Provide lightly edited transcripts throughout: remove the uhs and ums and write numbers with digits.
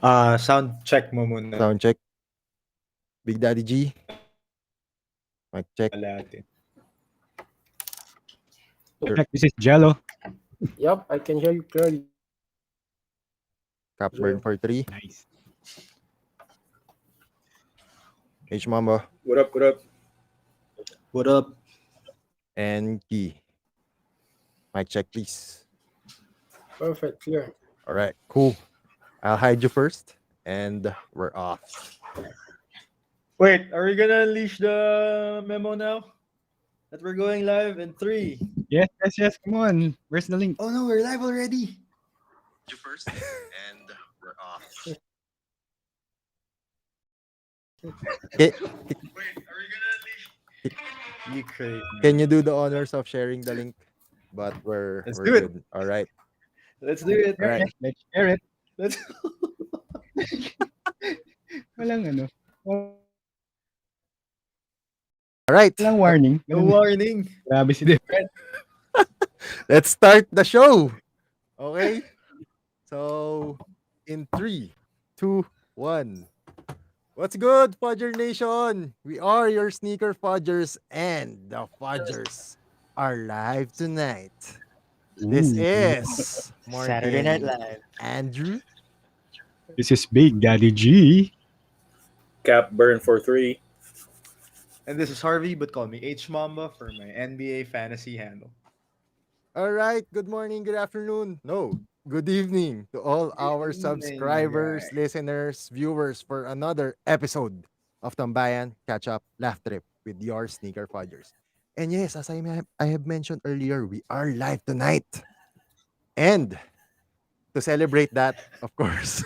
Sound check mo muna. Sound check. Big Daddy G. Mic check. Lahat. Sure. Check, this is Jello. Yep, I can hear you clearly. Cap burn for 3. Nice. H Mamba. What up, what up? What up? And Key. Mic check, please. Perfect, clear. All right, cool. I'll hide you first, and we're off. Wait, are we gonna unleash the memo now? That we're going live in 3. Yes, yes, yes. Come on. Where's the link? Oh no, we're live already. You first, and we're off. Okay. Wait, are we gonna unleash? You crazy. Can you do the honors of sharing the link? But we're Let's we're do it. good. All right. Let's do it. All right. Let's share it. Let's. Walang ano. All right. Walang warning. No warning. Grabe si Different. Let's start the show. Okay. So, in 3, 2, 1. What's good, Fudger Nation? We are your sneaker Fudgers, and the Fudgers are live tonight. This is Martin, Saturday Night Live. Andrew, This is Big Daddy G. Cap burn for 3. And this is Harvey, but call me H Mamba for my NBA fantasy handle. All right, good morning, good afternoon. No, good evening to all our evening, subscribers, guys. listeners, viewers for another episode of Tambayan Catch Up Laugh Trip with your Sneaker Fudgers. And yes, as I have mentioned earlier, we are live tonight. And to celebrate that, of course,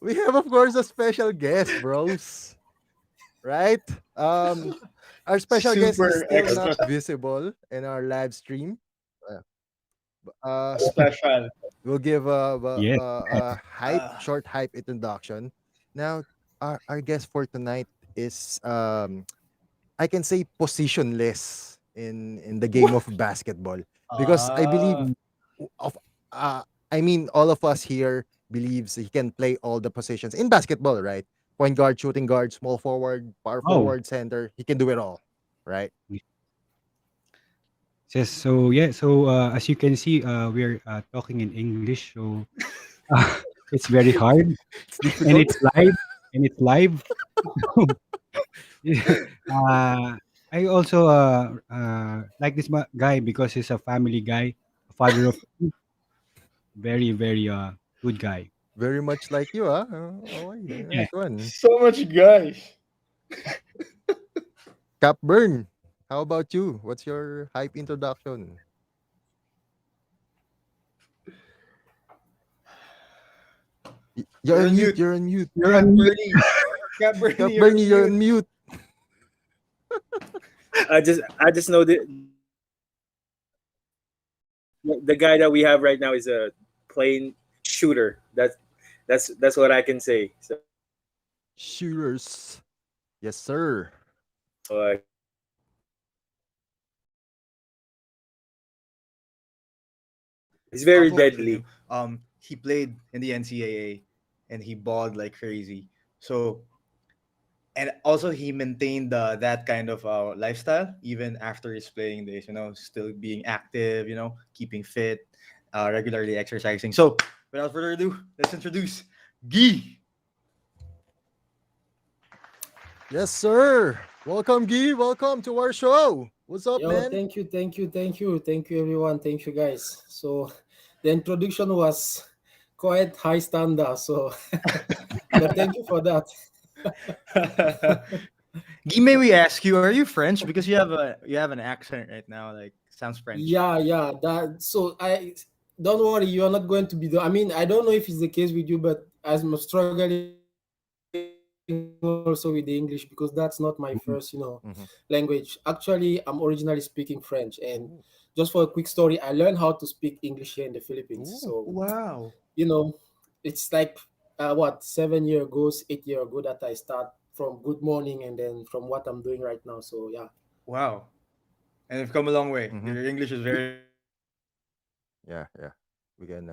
we have, of course, a special guest, bros. Right? Our special guest is Super still extra. not visible in our live stream. Special. We'll give Yes. a short hype introduction. Now, our guest for tonight is I can say positionless in the game of basketball, because I believe of I mean all of us here believes he can play all the positions in basketball, right? Point guard, shooting guard, small forward, power Oh. forward, center. He can do it all, right? So as you can see, we're talking in English, so it's very hard, It's and difficult. it's live. I also like this guy because he's a family guy, a father of two. Very very good guy. Very much like you, huh? Oh, Yeah. nice one. So much guys. Cap Burn, how about you? What's your hype introduction? You're You're on on mute. mute. You're on mute. You're Cap on mute. Bernie. Cap Bernie. Cap Bernie, you're on mute. I just know the guy that we have right now is a plain shooter. That's what I can say. So Shooters. Yes, sir. uh, he's very deadly. He played in the NCAA and he balled like crazy. So, and also he maintained that kind of lifestyle even after his playing days. Still being active. Keeping fit, regularly exercising. So, without further ado, let's introduce Guy. Yes, sir. Welcome, Guy. Welcome to our show. What's up, Yo, man? thank you, everyone. Thank you, guys. So, the introduction was quite high standard. So, but thank you for that. Guy, may we ask you, are you French? Because you have an accent right now, like sounds French. Yeah. So I don't worry. You are not going to be I mean, I don't know if it's the case with you, but I'm struggling also with the English because that's not my first, language. Actually, I'm originally speaking French, and just for a quick story, I learned how to speak English here in the Philippines. So Wow. it's like 7 year ago, 8 year ago that I start from good morning, and then from what I'm doing right now. So yeah. Wow. And you've come a long way. Mhm. Your English is very Yeah. We can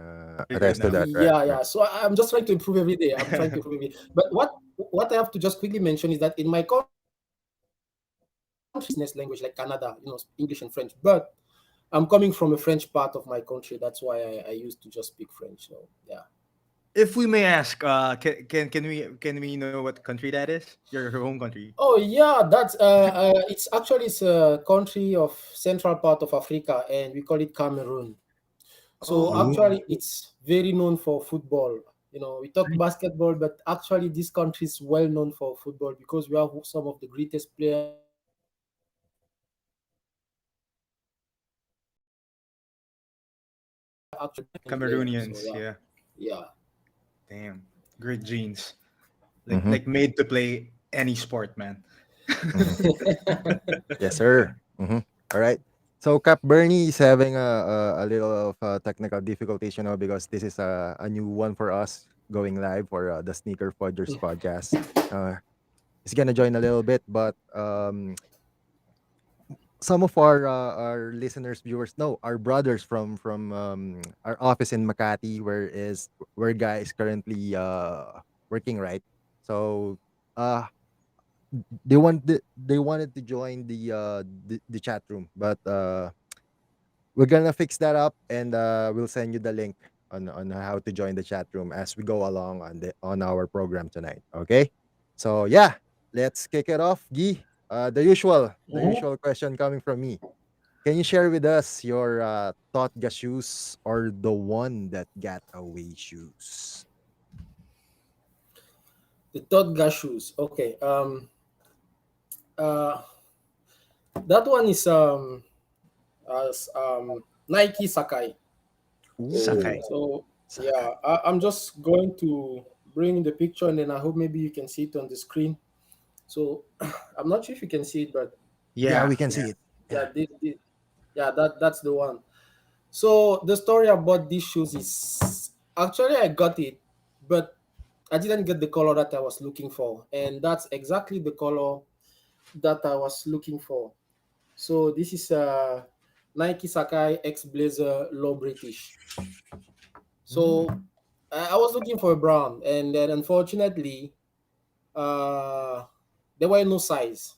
Pretty good attest to now. that, right? Yeah, Right. yeah. So I'm just trying to improve every day. I'm trying to improve every day. But what I have to just quickly mention is that in my country, business language like Canada, English and French. But I'm coming from a French part of my country. That's why I used to just speak French. So yeah. If we may ask, can we know what country that is? Your home country. Oh yeah, that's it's a country of central part of Africa, and we call it Cameroon. So Oh, actually, it's very known for football. We talk basketball, but actually, this country is well known for football because we have some of the greatest players actually playing in this country. So Cameroonians. yeah, Yeah. yeah. Damn. Great genes. Like Mm-hmm. like made to play any sport, man. Mm-hmm. Yes, sir. Mm-hmm. All right. So Cap Bernie is having a little of technical difficulties, because this is a new one for us going live for the Sneaker Fudgers podcast. Uh, he's gonna join a little bit, but some of our listeners, viewers, no, our brothers from our office in Makati, where Guy is currently working, right? So uh they wanted to join the chat room, but we're gonna fix that up, and we'll send you the link on how to join the chat room as we go along on our program tonight. Okay, so yeah, let's kick it off. Gee, the usual question coming from me. Can you share with us your Totga shoes or the one that got away shoes? The third guy shoes. Okay. Uh, that one is Nike Sakai. Ooh, Sakai. So Sakai. yeah, I'm just going to bring the picture, and then I hope maybe you can see it on the screen. So I'm not sure if you can see it, but Yeah, Yeah. we can Yeah. see it. yeah, Yeah. yeah, that's the one. So the story about these shoes is actually I got it, but I didn't get the color that I was looking for, and that's exactly the color that I was looking for. So this is a Nike Sakai X Blazer Low British. So Mm. I was looking for a brown, and then unfortunately, uh, there were no size.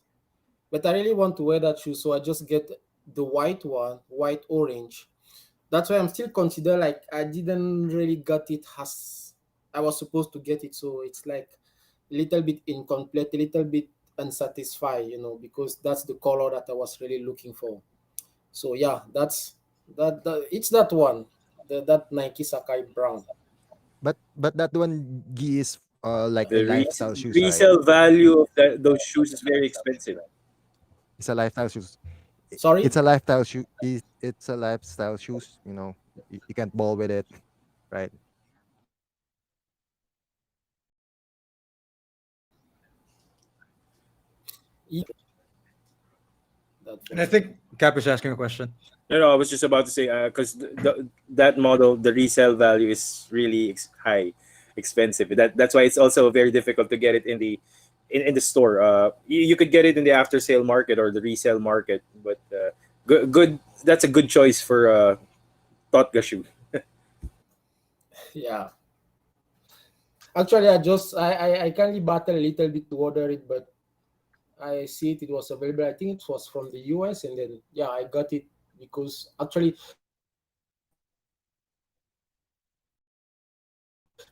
But I really want to wear that shoe, so I just get the white one, white orange. That's why I'm still consider like I didn't really get it as I was supposed to get it. So it's like a little bit incomplete, a little bit unsatisfied, because that's the color that I was really looking for. So yeah, it's that one, that Nike Sakai brown. But that one G is like a The lifestyle shoes, right? resale value of those shoes is very expensive. It's a lifestyle shoes. Sorry. It's a lifestyle shoe. It's a lifestyle shoes. You can't ball with it, right? That And I first one. think Cap is asking a question. No, no, I was just about to say because that model, the resale value is really high, expensive. That's why it's also very difficult to get it in the store. You could get it in the after sale market or the resale market, but good. That's a good choice for Totga shoe. Yeah. Actually, I currently battle a little bit to order it, but I see it was available. I think it was from the US, and then yeah, I got it because actually,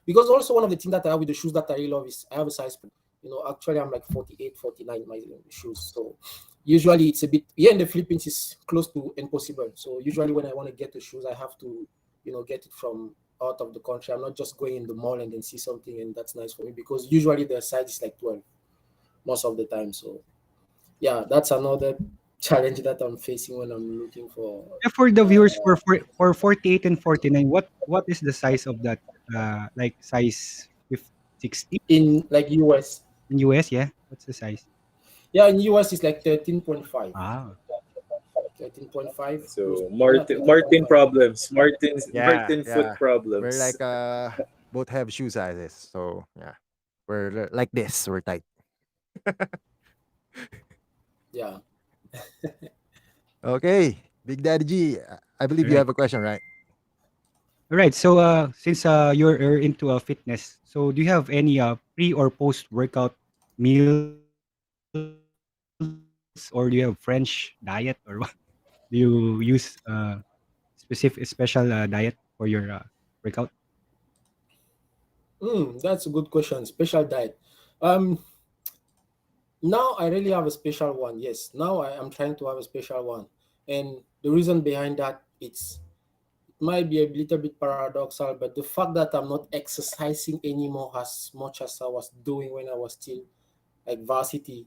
because also one of the things that I have with the shoes that I really love is I have a size. Actually I'm like 48, 49 my shoes. So usually it's a bit here in the Philippines is close to impossible. So usually when I want to get the shoes, I have to, get it from out of the country. I'm not just going in the mall and then see something and that's nice for me because usually the size is like 12 most of the time. So yeah, that's another challenge that I'm facing when I'm looking for Yeah, for the uh, viewers for 48 and 49, what is the size of that? Like size 60 in like US. in US? Yeah, what's the size? Yeah, in US it's like 13.5. Ah, 13.5, close. So Yeah, Martin 13.5. problems, Yeah, Martin foot yeah. We're problems. like both have shoe sizes, so yeah, we're like this. We're tight. Yeah. Okay, Big Daddy G. I believe you right. have a question, right? All right. So since you're into fitness, so do you have any pre or post workout meals, or do you have French diet, or what? Do you use special diet for your workout? That's a good question. Special diet. Um, Now I really have a special one. Yes, now I am trying to have a special one, and the reason behind that it might be a little bit paradoxal, but the fact that I'm not exercising anymore as much as I was doing when I was still like varsity,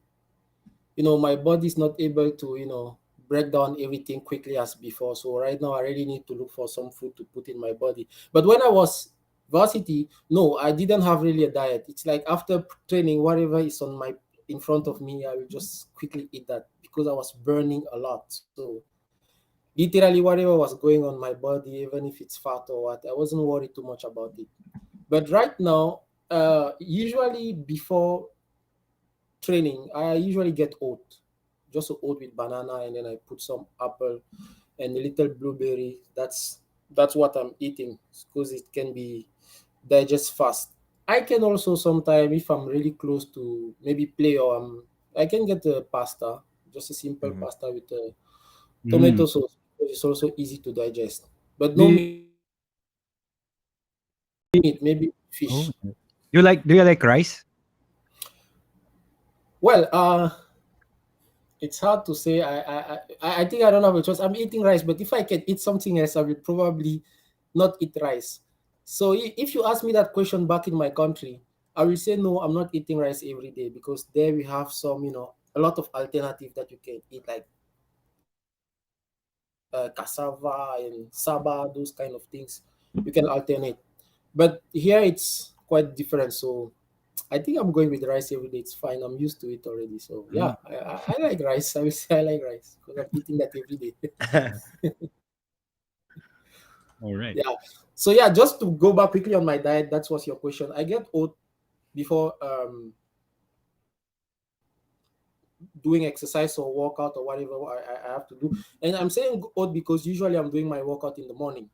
my body is not able to break down everything quickly as before. So right now I really need to look for some food to put in my body. But when I was varsity, no, I didn't have really a diet. It's like after training, whatever is on my in front of me, I will just quickly eat that because I was burning a lot. So literally whatever was going on my body, even if it's fat or what, I wasn't worried too much about it. But right now, usually before training, I usually get oat, just a oat with banana, and then I put some apple and a little blueberry. That's what I'm eating because it can be digest fast. I can also sometimes, if I'm really close to maybe play or I can get a pasta, just a simple Mhm. pasta with a tomato Mm. sauce. It's also easy to digest, but Do no you, meat, maybe oh, fish. do you like rice? Well, it's hard to say. I think I don't have a choice. I'm eating rice, but if I can eat something else, I will probably not eat rice. So if you ask me that question back in my country, I will say no. I'm not eating rice every day because there we have some, a lot of alternative that you can eat like cassava and saba, those kind of things. You can alternate. But here it's quite different. So I think I'm going with rice every day. It's fine. I'm used to it already. So Mm. yeah, I like rice. I will say I like rice because I'm eating that every day. All right. Yeah. So yeah, just to go back quickly on my diet, that was your question. I get oat before doing exercise or workout or whatever I have to do. And I'm saying oat because usually I'm doing my workout in the morning.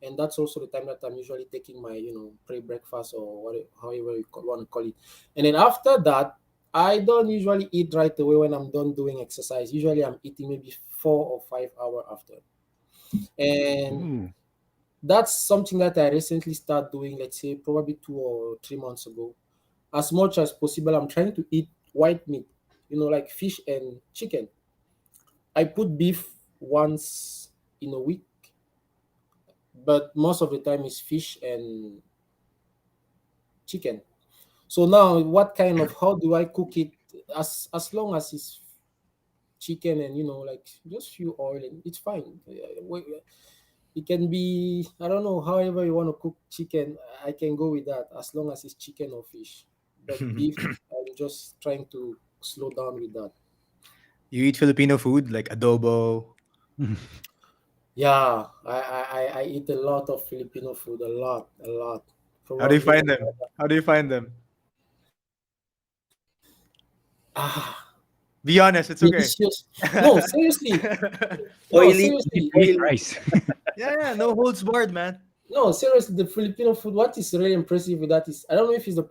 And that's also the time that I'm usually taking my, pre-breakfast or whatever, however you want to call it. And then after that, I don't usually eat right away when I'm done doing exercise. Usually I'm eating maybe 4 or 5 hours after. And Ooh. that's something that I recently started doing, let's say probably 2 or 3 months ago. As much as possible, I'm trying to eat white meat, like fish and chicken. I put beef once in a week, but most of the time is fish and chicken. So now, what kind of how do I cook it? As long as it's chicken and like just few oil and it's fine. It can be, I don't know, however you want to cook chicken. I can go with that as long as it's chicken or fish. But beef, I'm just trying to slow down with that. You eat Filipino food like adobo. Yeah, I eat a lot of Filipino food, a lot. How do you Probably find them? How do you find them? ah Be honest, it's okay. delicious. No, seriously, no, Oily, Easy seriously. to eat oily. rice. Yeah, no holds barred, man. No, seriously, the Filipino food, what is really impressive with that is I don't know if it's the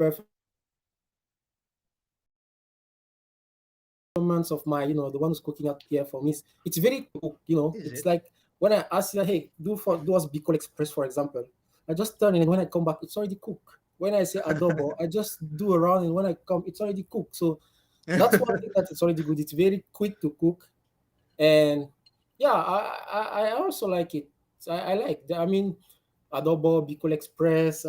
performance of my, the one who's cooking out here for me. It's very cook, Is it's it? like when I ask you, hey, do us Bicol Express, for example, I just turn it and when I come back, it's already cooked. When I say adobo, I just do around and when I come, it's already cooked. So that's one thing that it's already good. It's very quick to cook. And yeah, I also like it. I like I mean adobo, Bicol Express,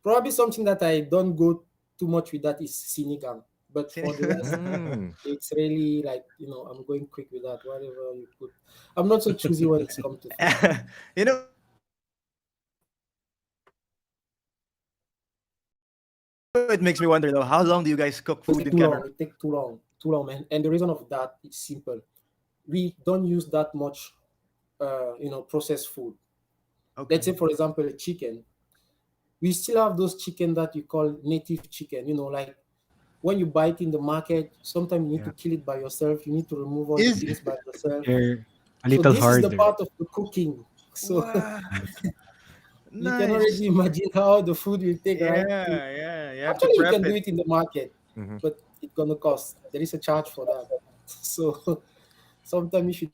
probably something that I don't go too much with that is sinigang. But for the rest, Mm. it's really like, I'm going quick with that. Whatever you put. I'm not so choosy when it's come to food. You know, it makes me wonder though, how long do you guys cook food in Cameroon? It take too long. It take too long. Too long, man. And the reason of that is simple. We don't use that much processed food. Let's Okay. say for example a chicken. We still have those chicken that you call native chicken, like when you buy it in the market, sometimes you need to Yeah. kill it by yourself. You need to remove all the Is things by yourself. They're a So little this is the harder. part of the cooking. So wow. You can Nice. already imagine how the food will take, right? Yeah, yeah. You have to Actually, you prep can do it. it in the market, Mhm. but it's gonna cost. There is a charge for that. So sometimes if you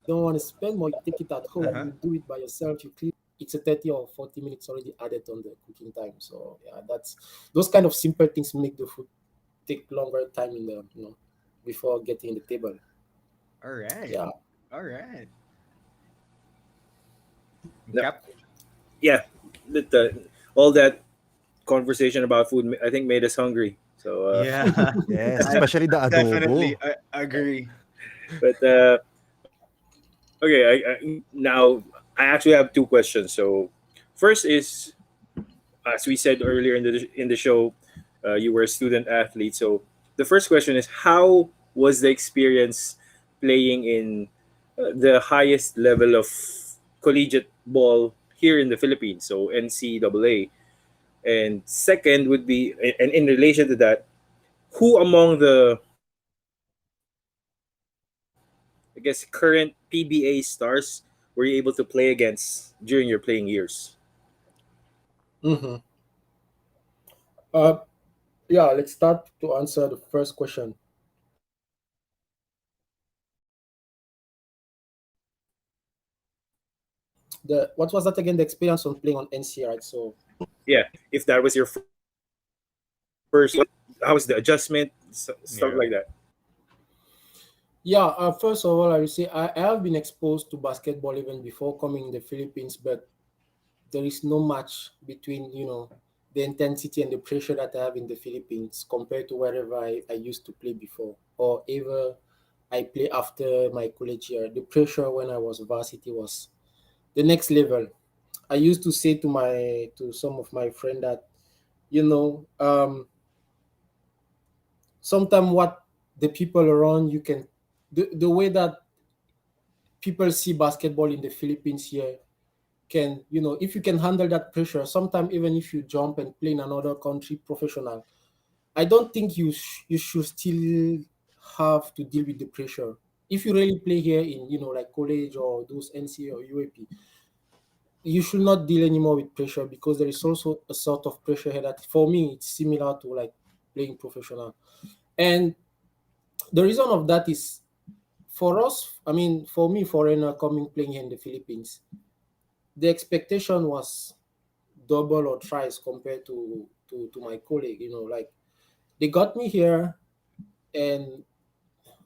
don't want to spend more, you take it at home. You do it by yourself. You clean it. You do it by yourself. You clean it. Uh-huh. It's a 30 or 40 minutes already added on the cooking time. So yeah, that's those kind of simple things make the food take longer time in the before getting the table. All right. Yeah. All right. No, Cap. yeah, all that conversation about food, I think, made us hungry. So, Yeah. Yes, I especially the definitely adobo. agree. but okay, now I actually have two questions. So, first is, as we said earlier in the show, you were a student athlete. So, the first question is, how was the experience playing in the highest level of collegiate ball here in the Philippines? So, NCAA. And second would be, and in relation to that, who among the, I guess, current PBA stars were you able to play against during your playing years? Mm-hmm. Uh, yeah. Let's start to answer the first question. The what was that again? The experience on playing on NC, right? So Yeah, if that was your first, how was the adjustment, stuff like that? Yeah. yeah. First of all, I will say I have been exposed to basketball even before coming in the Philippines, but there is no match between the intensity and the pressure that I have in the Philippines compared to wherever I used to play before or ever I play after my college year. The pressure when I was varsity was the next level. I used to say to some of my friends that you know sometimes what the people around you can the way that people see basketball in the Philippines here can if you can handle that pressure sometimes even if you jump and play in another country professional, I don't think you should still have to deal with the pressure. If you really play here in like college or those NCA or UAP, you should not deal anymore with pressure because there is also a sort of pressure here that for me it's similar to like playing professional. And the reason of that is for us, I mean for me foreigner coming playing here in the Philippines, the expectation was double or thrice compared to my colleague. Like they got me here and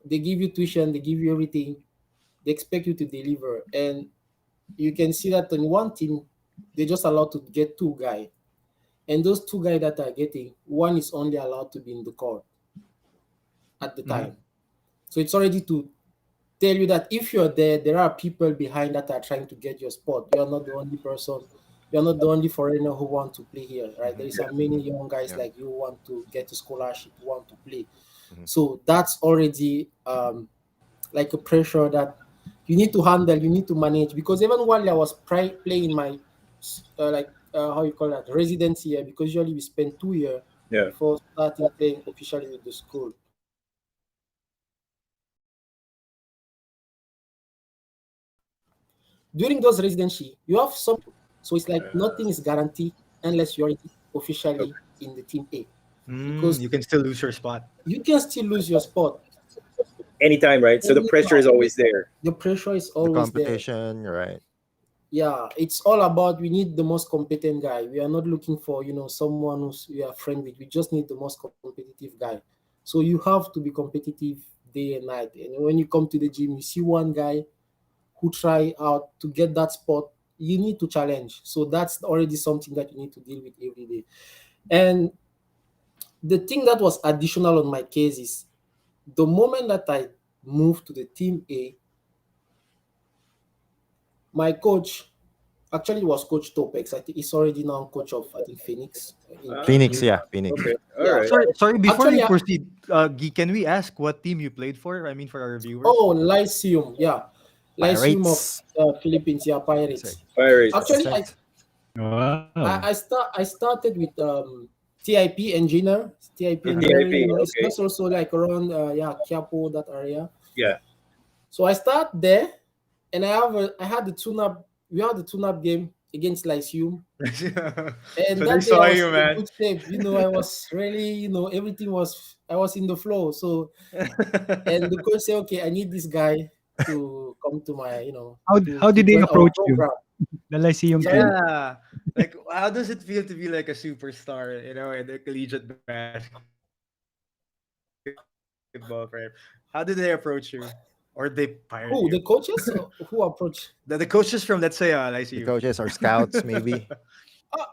they give you tuition, they give you everything, they expect you to deliver, and you can see that in one team they just allowed to get two guys, and those two guys that are getting one is only allowed to be in the court at the Mhm. time. So it's already to tell you that if you're there, there are people behind that are trying to get your spot. You're not the only person. You're not the only foreigner who want to play here, right? There Mhm. is a many young guys Yeah. like you who want to get a scholarship, who want to play. Mhm. So that's already like a pressure that you need to handle, you need to manage. Because even while I was playing my how you call that residency year, because usually we spend 2 years Yeah. before starting playing officially with the school. During those residency, you have some so it's like nothing is guaranteed unless you're Okay. officially in the team A, because You can still lose your spot. you can still lose your spot Anytime, right? So the pressure anytime. is always there. The pressure is The always there. competition, right? Yeah, it's all about we need the most competent guy. We are not looking for someone who's we are friend with. We just need the most competitive guy. So you have to be competitive day and night. And when you come to the gym, you see one guy who try out to get that spot. You need to challenge. So that's already something that you need to deal with every day. And the thing that was additional on my case is the moment that I moved to the team A, my coach actually was Coach Topex. I think he's already now coach of I think Phoenix in Ah, Phoenix, PBA. yeah, Phoenix. okay. All Yeah. right. Sorry, before you Actually, proceed, Guy, can we ask what team you played for? I mean, for our viewers. oh, Lyceum, yeah, Lyceum of Pirates. Philippines, yeah, That's right. Pirates. Pirates. That's Actually, right. Wow. I started with TIP engineer, TIP Uh-huh. engineering. TIP. It's Okay. just also like around yeah Quiapo that area. Yeah. So I start there, and I had the tune-up. We had the tune-up game against Lyceum, and So they that day saw I was you, in a man. good shape. I was really, everything was, I was in the flow. So, and the coach said, okay, I need this guy to come to my, How to did they join our approach you? program. The Lyceum Sorry. team. Yeah. Like, how does it feel to be like a superstar, in the collegiate basketball frame? How did they approach you? Or they fired you? Who, the coaches who approach? The coaches from, let's say, ICU. The coaches or scouts, maybe. Uh,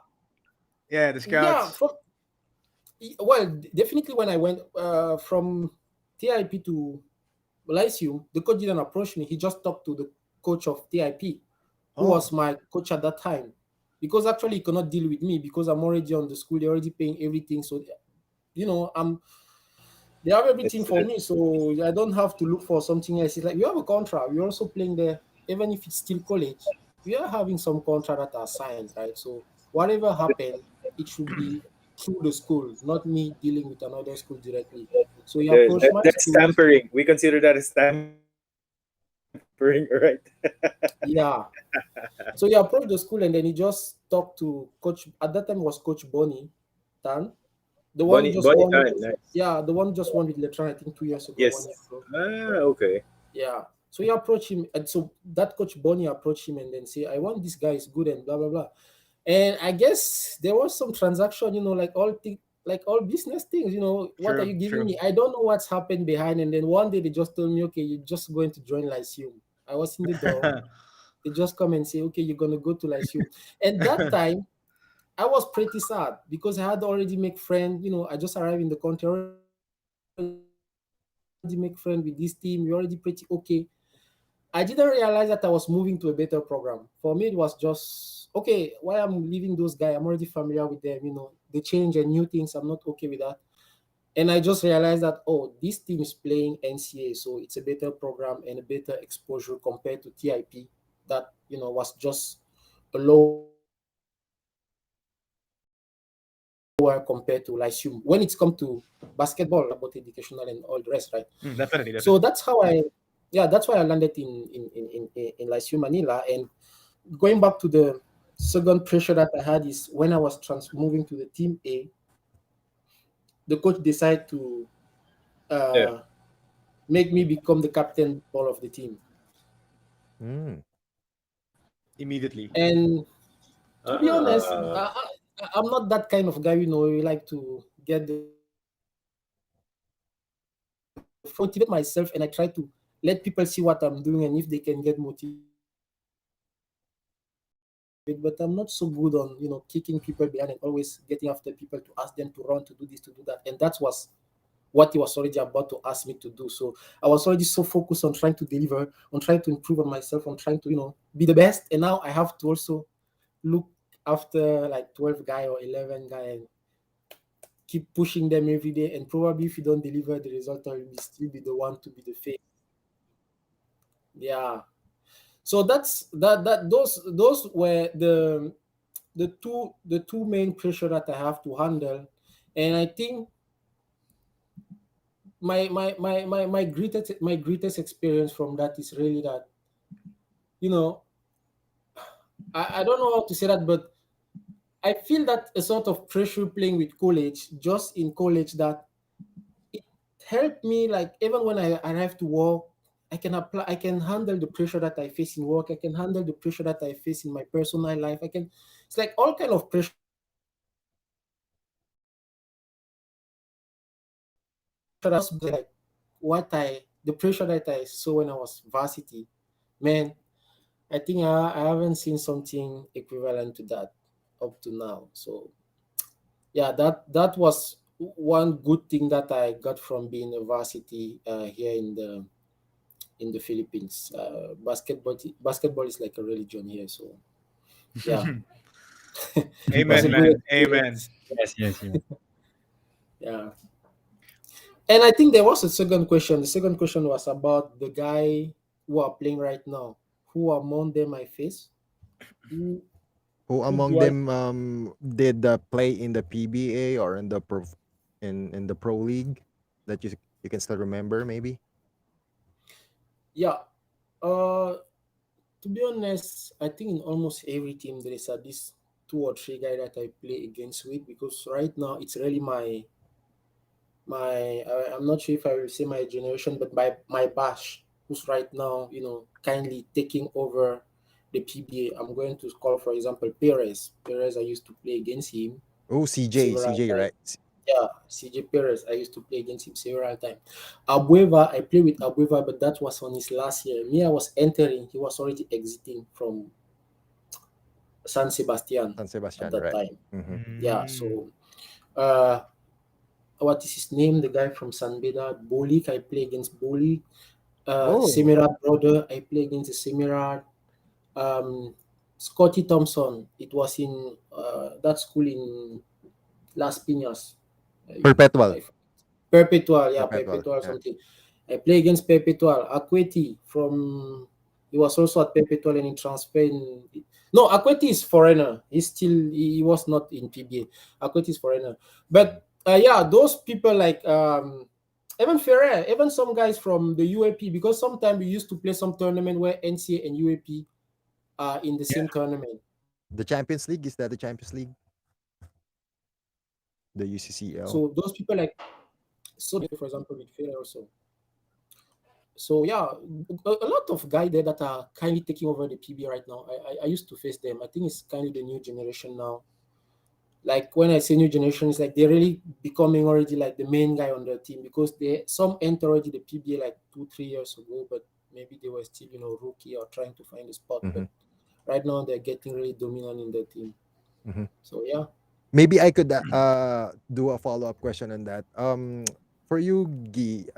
Yeah, the yeah, scouts. well, definitely when I went from TIP to Lyceum, the coach didn't approach me. He just talked to the coach of TIP, who Oh, was my coach at that time. Because actually he could not deal with me because I'm already on the school, they're already paying everything. So, I'm they have everything It's for me. So I don't have to look for something else. It's like we have a contract. We're also playing there, even if it's still college. We are having some contract that are signed, right? So whatever happened, it should be through the school, not me dealing with another school directly. So he approached my that's school. tampering. We consider that as tampering, right? Yeah. So he approached the school and then he just talked to coach. At that time was Coach Bonnie Tan, the one who just Bonnie won. Tan, nice. Yeah, the one who just won with Letran, I think 2 years ago, Yes. 1 year ago. Okay. Yeah. So he approached him, and so that coach Bonnie approached him and then say, "I want this guy is good and blah blah blah." And I guess there was some transaction, like all business things. What are true, you giving true. me? I don't know what's happened behind. And then one day they just told me, "Okay, you're just going to join Lyceum." I was in the door. They just come and say, "Okay, you're gonna go to Lyceum." And that time I was pretty sad because I had already make friend. I just arrived in the country, already make friend with this team. We're already pretty okay. I didn't realize that I was moving to a better program. For me, it was just okay. Why I'm leaving those guys? I'm already familiar with them. The change and new things, I'm not okay with that. And I just realized that, this team is playing NCAA, so it's a better program and a better exposure compared to TIP. That was just a lower compared to Lyceum. When it comes to basketball, when it comes to basketball, about educational and all the rest, right? So Mm, that's definitely, how definitely. yeah, that's why I landed in Lyceum Manila. And going back to the second pressure that I had is when I was moving to the team A, the coach decided to Yeah. uh, make me become the captain ball of the team. Mm. Immediately. And to be honest, Ah. I'm not that kind of guy. You like to get the first ball. I like to motivate myself and I try to let people see what I'm doing and if they can get motivated. But I'm not so good on kicking people behind and always getting after people to ask them to run, to do this, to do that. And that was what he was already about to ask me to do. So I was already so focused on trying to deliver, on trying to improve on myself, on trying to be the best. And now I have to also look after like 12 guy or 11 guy and keep pushing them every day. And probably if you don't deliver the result, I'll still be the one to be the face. Yeah. So those were the two main pressure that I have to handle. And I think my greatest experience from that is really that, you know I don't know how to say that, but I feel that a sort of pressure playing with college, just in college, that it helped me. Like even when I arrive to work, I can handle the pressure that I face in work. I can handle the pressure that I face in my personal life. It's like all kind of pressure that I face. I can handle it just like the pressure that I saw when I was varsity. Man, I think I haven't seen something equivalent to that up to now. So yeah, that was one good thing that I got from being a varsity here in the Philippines. Basketball is like a religion here. So yeah, it was Amen, a Wow. good man. Amen. experience. Yes, yes, yes. Yeah. And I think there was a second question. The second question was about the guy who are playing right now. Who among them I face? Who Who who among do I? them did play in the PBA or in the pro league that you can still remember maybe? Yeah. Uh, To be honest, I think in almost every team there is at least two or three guys that I play against with, because right now it's really I'm not sure if I will say my generation, but my bash, who's right now, kindly taking over the PBA. I'm going to call, for example, Perez. Perez, I used to play against him Oh, several CJ, times. right? Yeah, CJ Perez, I used to play against him several times. Abueva, I played with Abueva, but that was on his last year. Me, I was entering, he was already exiting from San Sebastian San at Sebastian, that right? time. Mm-hmm. Yeah, Mm. so uh what is his name? The guy from San Beda, Bolik, I play against Bolik. Oh, Semirad brother, I play against the Semirad. Um, Scotty Thompson, it was in that school in Las Piñas. Perpetual. I Perpetual, yeah, Perpetual. Perpetual Yeah. something. I play against Perpetual. Akweti from he was also at Perpetual and he transferred in. No, Akweti is foreigner. He was not in PBA. Akweti is foreigner. But yeah, those people like even Ferrer, even some guys from the UAP, because sometimes we used to play some tournament where NCA and UAP are in the Yeah. same tournament. The Champions League, is that the Champions League? The UCCL. So those people like for example with Ferrer also. So yeah, a lot of guys there that are kindly taking over the PB right now. I used to face them. I think it's kind of the new generation now. Like when I say new generation, it's like they're really becoming already like the main guy on the team, because they some enter already the PBA like 2 3 years ago, but maybe they were still rookie or trying to find a spot. Mm-hmm. But right now they're getting really dominant in the team. Mm-hmm. So yeah. Maybe I could do a follow-up question on that. For you, Guy,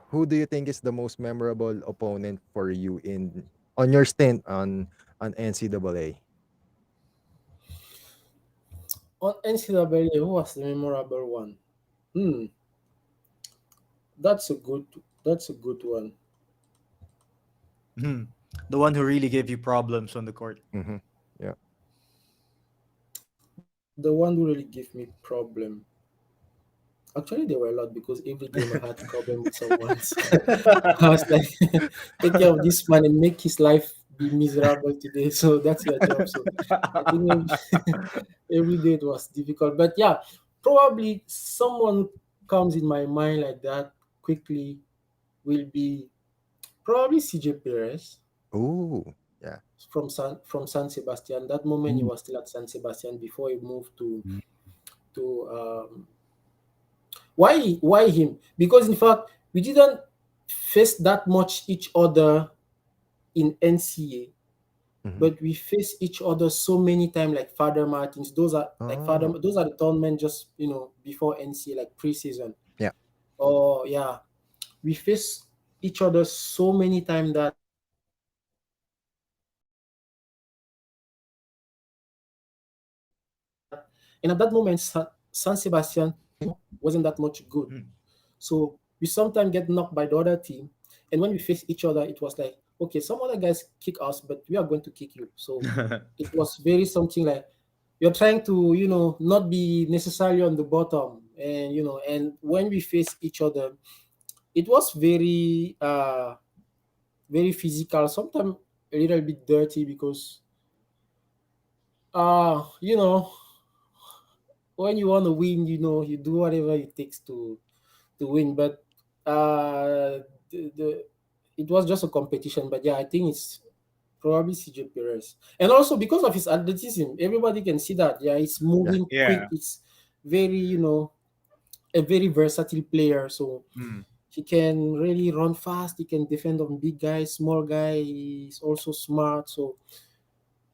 who do you think is the most memorable opponent for you in on your stint on NCAA? On NCAA, who was the memorable one? Hmm, that's a good one. Mhm. The one who really gave you problems on the court. Mm-hmm. Yeah. The one who really gave me problem. Actually, there were a lot, because every game I had problem with someone. So I was like, take care of this man and make his life be miserable today. So that's your job. So I think every day it was difficult. But yeah, probably someone comes in my mind like that quickly will be probably CJ Perez Oh, yeah. from San Sebastian. That moment he Mm. was still at San Sebastian before he moved Mm. to why him? Because in fact we didn't face that much each other in NCA, Mm-hmm. but we face each other so many times, like Father Martins. Oh, Those are the tournament just before NCA, like preseason. yeah. Oh yeah, we face each other so many times that, and at that moment San Sebastian wasn't that much good. Mm. So we sometimes get knocked by the other team, and when we face each other, it was like, okay, some other guys kick us, but we are going to kick you. So it was very something like you're trying to, not be necessarily on the bottom, and and when we face each other, it was very physical, sometimes a little bit dirty, because you know when you want to win, you do whatever it takes to win. But the it was just a competition. But yeah, I think it's probably CJ Perez, and also because of his athleticism, everybody can see that. Yeah, it's Yeah. moving quick. Yeah. It's very a very versatile player. So Mm. he can really run fast. He can defend on big guys, small guy. He's also smart. So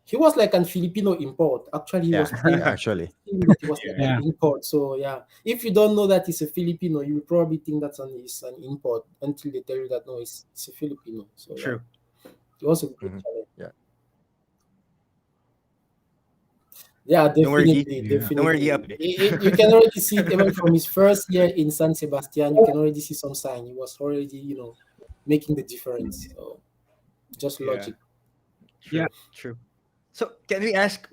he was like an Filipino import. Actually, he Yeah. was playing Yeah. Actually. but he was like an Yeah. import. So yeah, if you don't know that he's a Filipino, you will probably think that's he's an import until they tell you that no, he's a Filipino. So yeah, True. it was a great Mm-hmm. challenge. Yeah. Yeah, Don't worry, Gee. definitely, Yeah. Don't worry, Gee. definitely. You can already see it even from his first year in San Sebastian. You can already see some sign. He was already, making the difference. So just Yeah. logic. Yeah. True. True. So can we ask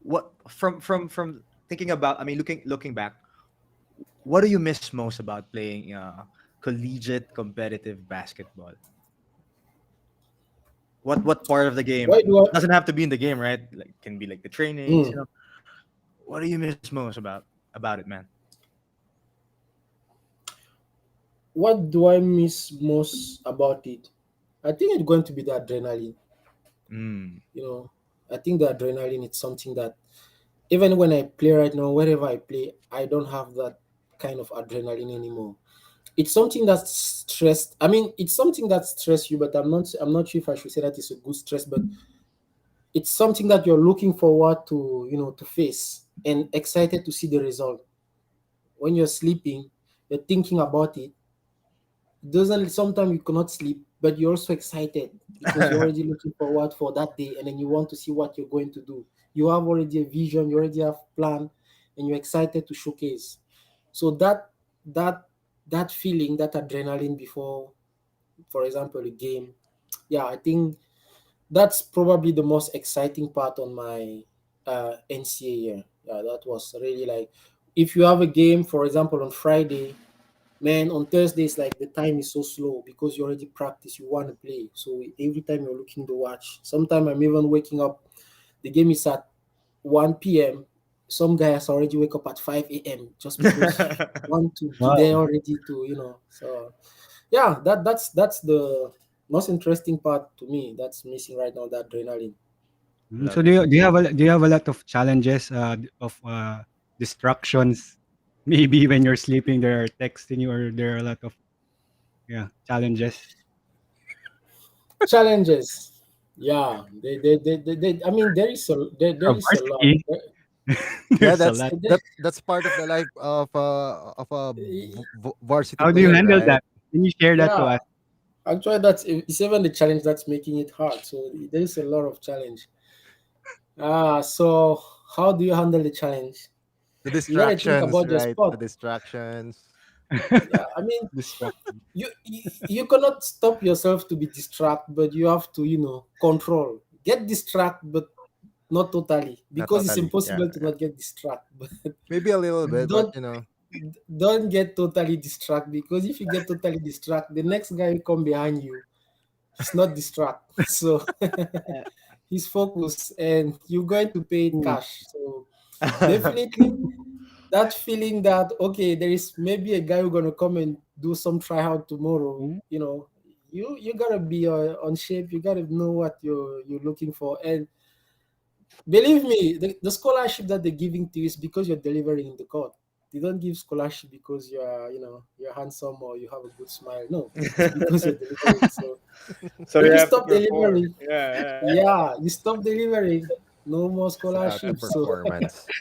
what from thinking about, I mean, looking back, what do you miss most about playing collegiate competitive basketball? What part of the game? Why do I? Doesn't have to be in the game, right? Like can be like the trainings, Mm, What do you miss most about it, man? what do I miss most about it? I think it's going to be the adrenaline. Mm. You know, I think the adrenaline is something that even when I play right now, wherever I play, I don't have that kind of adrenaline anymore. It's something that's stressed. I mean, it's something that stress you, but I'm not sure if I should say that it's a good stress, but it's something that you're looking forward to, to face and excited to see the result. When you're sleeping, you're thinking about it. It doesn't sometimes you cannot sleep, but you're also excited because you're already looking forward for that day and then you want to see what you're going to do. You have already a vision, you already have plan, and you're excited to showcase. So that that feeling, that adrenaline before, for example, a game, yeah, I think that's probably the most exciting part on my NCAA year. Yeah, that was really like if you have a game, for example, on Friday, man, on Thursdays, like the time is so slow because you already practice, you want to play. So every time you're looking to watch, sometimes I'm even waking up. The game is at 1 p.m. Some guys already wake up at 5 a.m. just because want to be there Wow. already to, So yeah, that's the most interesting part to me. That's missing right now, that adrenaline. So Love it. do you have a lot of challenges of distractions? Maybe when you're sleeping, they're texting you, or there are a lot of challenges. Challenges. Yeah, I mean, there From is a lot. varsity, Yeah, there's a that's lot. that's part of the life of a varsity How do you player, handle right? that? Can you share that to Yeah, us? actually, it's even the challenge that's making it hard. So there is a lot of challenge. So how do you handle the challenge? The You got to think distractions, about your right? The sport. distractions. Yeah, I mean, Distraction. you cannot stop yourself to be distracted, but you have to, control. Get distracted, but not totally, Not because it's totally. Yeah, impossible to yeah. not get distracted. Maybe a little But bit, but don't don't get totally distracted, because if you get totally distracted, the next guy will come behind you. He's not distracted, so he's focused, and you're going to pay it Ooh. cash. So definitely that feeling that okay, there is maybe a guy who's gonna come and do some tryout tomorrow. Ooh. You gotta be on shape. You gotta know what you're looking for, and believe me, the scholarship that they're giving to you is because you're delivering in the court. They don't give scholarship because you're handsome or you have a good smile. No, it's because you're delivering. So So if you you have to stop perform. delivering, Yeah. yeah, you stop delivering, no more it's about the scholarship. So performance.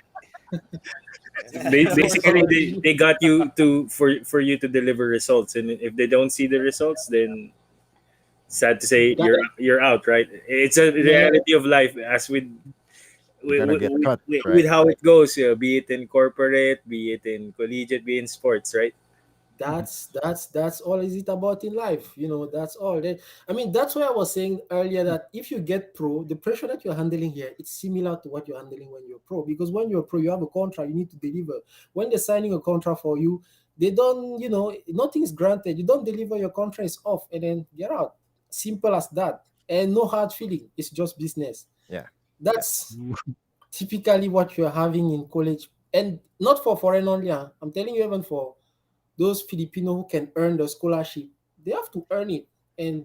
so Basically, so they got you to for you to deliver results, and if they don't see the results, then sad to say that you're out, right? It's a man, reality of life, as with You're gonna get cut, with right? how it goes, be it in corporate, be it in collegiate, be it in sports, right? that's all is it about in life. That's all. I mean, that's why I was saying earlier that if you get pro, the pressure that you're handling here, it's similar to what you're handling when you're pro. Because when you're pro, you have a contract, you need to deliver. When they're signing a contract for you, they don't, nothing is granted. You don't deliver, your contract is off, and then get out. Simple as that. And no hard feeling. It's just business. Yeah. That's typically what you're having in college, and not for foreign only. I'm telling you, even for those Filipino who can earn the scholarship, they have to earn it, and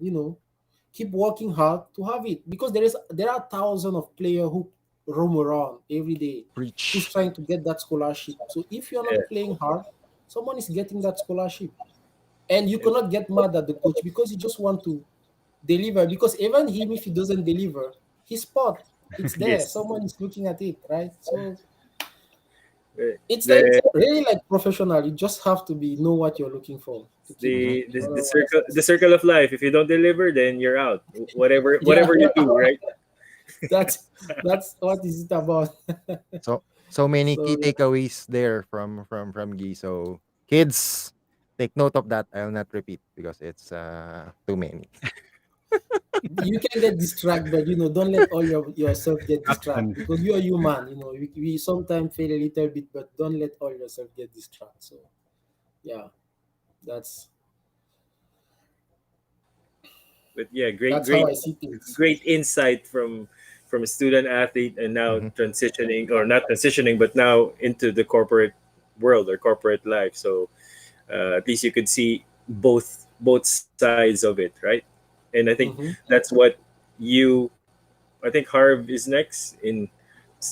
keep working hard to have it, because there are thousands of players who roam around every day who's Preach. trying to get that scholarship. So if you're Yeah. not playing hard, someone is getting that scholarship, and you cannot get mad at the coach because he just want to deliver, because even him, if he doesn't deliver his spot, it's there, Yes. someone is looking at it, right? So it's The really like professional. You just have to be know what you're looking for to keep Hmm. it. Otherwise, the circle of life. If you don't deliver, then you're out. yeah, Whatever you do, right? that's that's what is it about. So many key So yeah, takeaways there from Gee. So kids, take note of that. I'll not repeat because it's too many. you can get distracted, but don't let all yourself get distracted, Distraction. because you are human. We sometimes fail a little bit, but don't let all yourself get distracted. So yeah, that's But yeah, great, That's how great, I see things. great insight from a student athlete and now Mhm. transitioning, or not transitioning, but now into the corporate world or corporate life. So at least you could see both sides of it, right? And I think Hmm. that's what you. I think Harv is next in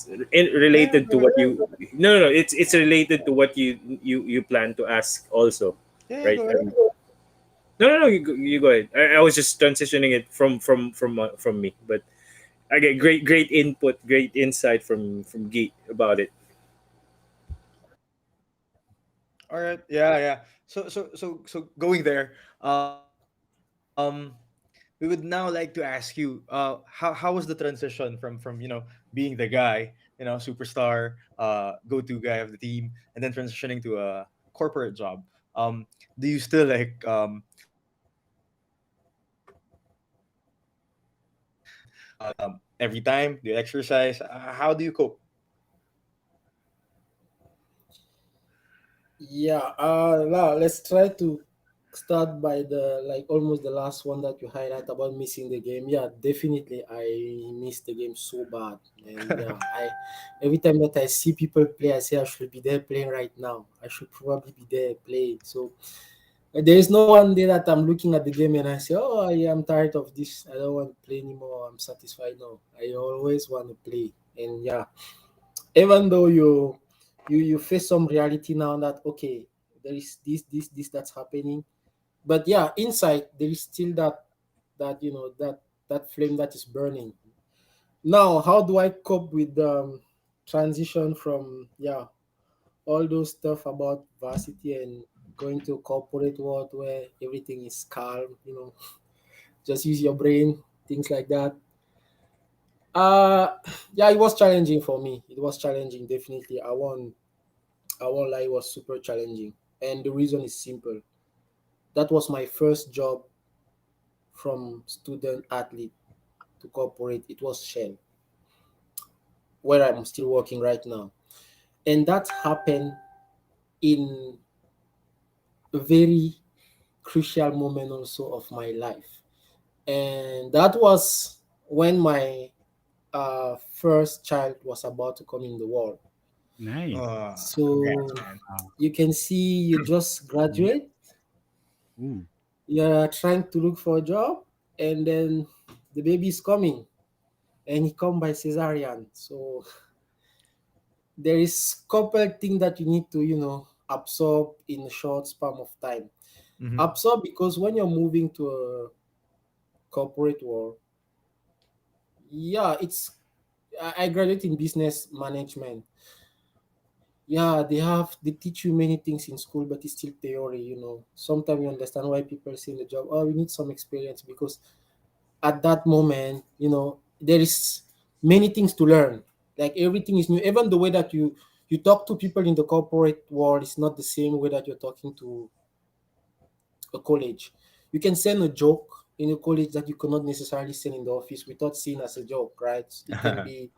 Yeah, related go to what ahead. you. No, it's related to what you plan to ask also, Yeah, right? go ahead. No, you go ahead. I was just transitioning it from me, but again, great input, great insight from Geet about it. All right. Yeah, yeah. So going there, we would now like to ask you, how was the transition from being the guy, superstar, go-to guy of the team, and then transitioning to a corporate job. Do you still every time? Do you exercise? How do you cope? Yeah, now let's try to start by the like almost the last one that you highlight about missing the game. Yeah, definitely I miss the game so bad. And yeah, I every time that I see people play, I say I should be there playing right now. I should probably be there playing. So there is no one day that I'm looking at the game and I say, "Oh, I am tired of this. I don't want to play anymore. I'm satisfied." No, I always want to play. And yeah, even though you face some reality now that okay, there is this that's happening, but yeah, inside there is still that that flame that is burning. Now, how do I cope with transition from all those stuff about varsity and going to corporate world where everything is calm, just use your brain, things like that. uh yeah, it was challenging for me. It was challenging, definitely. I won't lie, it was super challenging. And the reason is simple. That was my first job from student athlete to corporate. It was Shell, where I'm still working right now. And that happened in a very crucial moment also of my life. And that was when my first child was about to come in the world. Nice. Congrats, So man. Wow. you can see you just Mhm. graduate, Ooh. you're trying to look for a job, and then the baby is coming, and he come by cesarean. So there is couple thing that you need to absorb in a short span of time. Hmm. Absorb, because when you're moving to a corporate world, yeah, I graduate in business management. Yeah, they teach you many things in school, but it's still theory. Sometimes you understand why people say in the job, oh, we need some experience, because at that moment, there is many things to learn. Like everything is new. Even the way that you talk to people in the corporate world is not the same way that you're talking to a college. You can send a joke in a college that you cannot necessarily send in the office without seeing as a joke, right? It can be